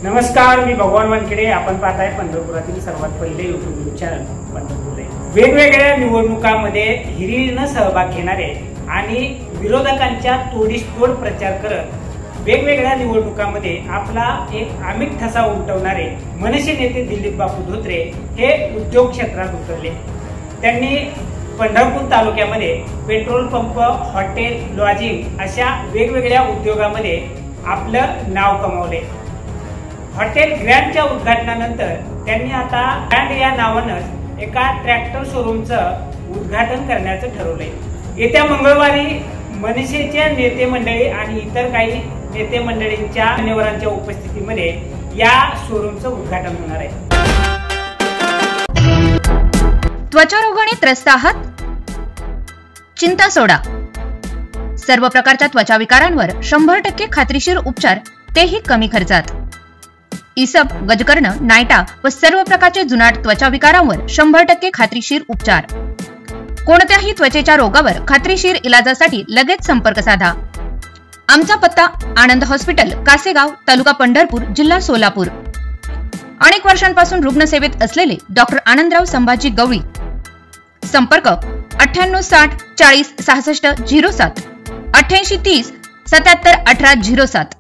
नमस्कार, मी भगवान वानखेडे. आपण पाहताय पंढरपुरातील सर्वात पहिले यूट्यूब चॅनल पंढरपूर. वेगवेगळ्या निवडणुकांमध्ये हिरिरीनं सहभाग घेणारे आणि विरोधकांच्या तोडीसतोड प्रचार करत वेगवेगळ्या निवडणुकांमध्ये आपला एक आमिष ठसा उमटवणारे मनसे नेते दिलीप बापू धोत्रे हे उद्योग क्षेत्रात उतरले. त्यांनी पंढरपूर तालुक्यामध्ये पेट्रोल पंप, हॉटेल, लॉजिंग अशा वेगवेगळ्या उद्योगामध्ये आपलं नाव कमावले. हॉटेल ग्रँडच्या उद्घाटनानंतर त्यांनी आता ग्रँड या नावानं एका ट्रॅक्टर शोरूमचं उद्घाटन करण्याचं ठरवलंय. येत्या मंगळवारी मनसेच्या नेते मंडळी आणि इतर काही नेते मंडळींच्या मान्यवरांच्या उपस्थितीमध्ये या शोरूमचं उद्घाटन होणार आहे. त्वचा रोगाने त्रस्त आहात? चिंता सोडा. सर्व प्रकारच्या त्वचा विकारांवर 100% खात्रीशीर उपचार, तेही कमी खर्चात. इसब, गजकर्ण, नायटा व सर्व प्रकारचे जुनाट त्वचा विकारांवर 100% खात्रीशीर उपचार. कोणत्याही त्वचेच्या रोगावर खात्रीशीर इलाजासाठी लगेच संपर्क साधा. आमचा पत्ता आनंद हॉस्पिटल, कासेगाव, तालुका पंढरपूर, जिल्हा सोलापूर. अनेक वर्षांपासून रुग्णसेवेत असलेले डॉक्टर आनंदराव संभाजी गवळी. संपर्क 9860 40 66 07 8830 77 18 07.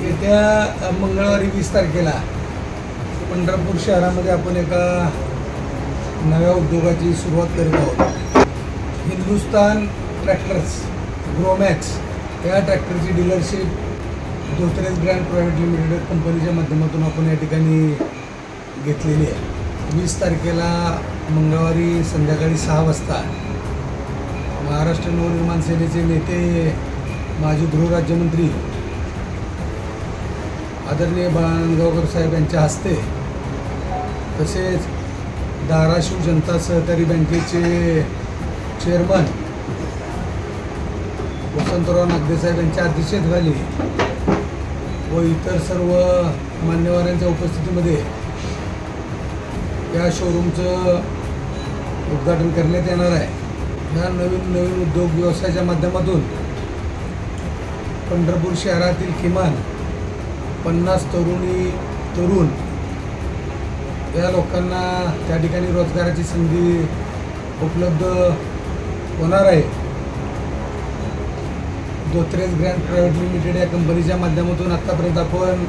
येत्या मंगळवारी 20 तारखेला पंढरपूर शहरामध्ये आपण एका नव्या उद्योगाची सुरुवात करीत आहोत. हिंदुस्तान ट्रॅक्टर्स ग्रोमॅक्स या ट्रॅक्टरची dealership Dhotre grand private limited कंपनीच्या माध्यमातून आपण या ठिकाणी घेतलेली आहे. 20 तारखेला मंगळवारी संध्याकाळी 6 वाजता महाराष्ट्र नवनिर्माण सेनेचे नेते, माजी गृहराज्यमंत्री आदरणीय बाळानंदगावकर साहेब यांच्या हस्ते, तसेच धाराशिव जनता सहकारी बँकेचे चेअरमन वसंतराव नागदे साहेब यांच्या अध्यक्षतेखाली व इतर सर्व मान्यवरांच्या उपस्थितीमध्ये या शोरूमचं उद्घाटन करण्यात येणार आहे. या नवीन उद्योग व्यवसायाच्या माध्यमातून पंढरपूर शहरातील किमान 50 तरुण या लोकांना त्या ठिकाणी रोजगाराची संधी उपलब्ध होणार आहे. धोत्रे ग्रँड प्रायव्हेट लिमिटेड या कंपनीच्या माध्यमातून आत्तापर्यंत आपण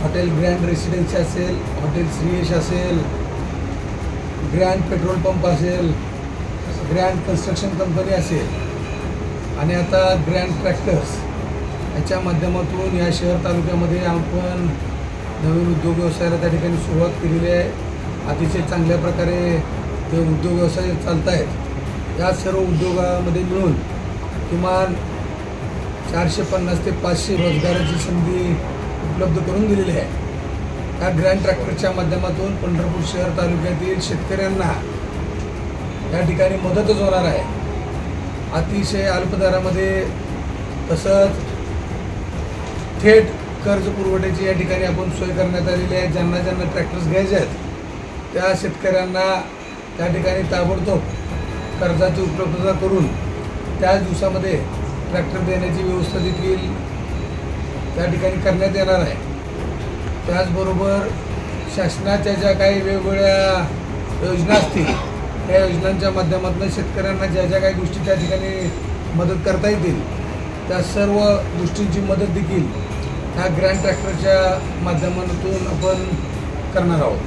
हॉटेल ग्रँड रेसिडेन्सी असेल, हॉटेल श्रीयश असेल, ग्रँड पेट्रोल पंप असेल, ग्रँड कन्स्ट्रक्शन कंपनी असेल आणि आता ग्रँड ट्रॅक्टर्स याच्या माध्यमातून या शहर तालुक्यामध्ये आपण नवीन उद्योग व्यवसायाला त्या ठिकाणी सुरुवात केलेली आहे. अतिशय चांगल्या प्रकारे ते उद्योग व्यवसाय चालत आहेत. या सर्व उद्योगामध्ये मिळून किमान 450 ते 500 रोजगाराची संधी उपलब्ध करून दिलेली आहे. या ग्रँड ट्रॅक्टरच्या माध्यमातून पंढरपूर शहर तालुक्यातील शेतकऱ्यांना या ठिकाणी मदतच होणार आहे. अतिशय अल्प दरामध्ये तसंच थेट कर्ज पुरवठ्याची या ठिकाणी आपण सोय करण्यात आलेली आहे. ज्यांना ट्रॅक्टर्स घ्यायचे आहेत त्या शेतकऱ्यांना त्या ठिकाणी ताबडतोब कर्जाची उपलब्धता करून त्याच दिवसामध्ये ट्रॅक्टर देण्याची व्यवस्था देखील त्या ठिकाणी करण्यात येणार आहे. त्याचबरोबर शासनाच्या ज्या काही वेगवेगळ्या योजना असतील त्या योजनांच्या माध्यमातून शेतकऱ्यांना ज्या काही गोष्टी त्या ठिकाणी मदत करता येतील त्या सर्व गोष्टींची मदत देखील ह्या ग्रँड ट्रॅक्टरच्या माध्यमातून आपण करणार आहोत.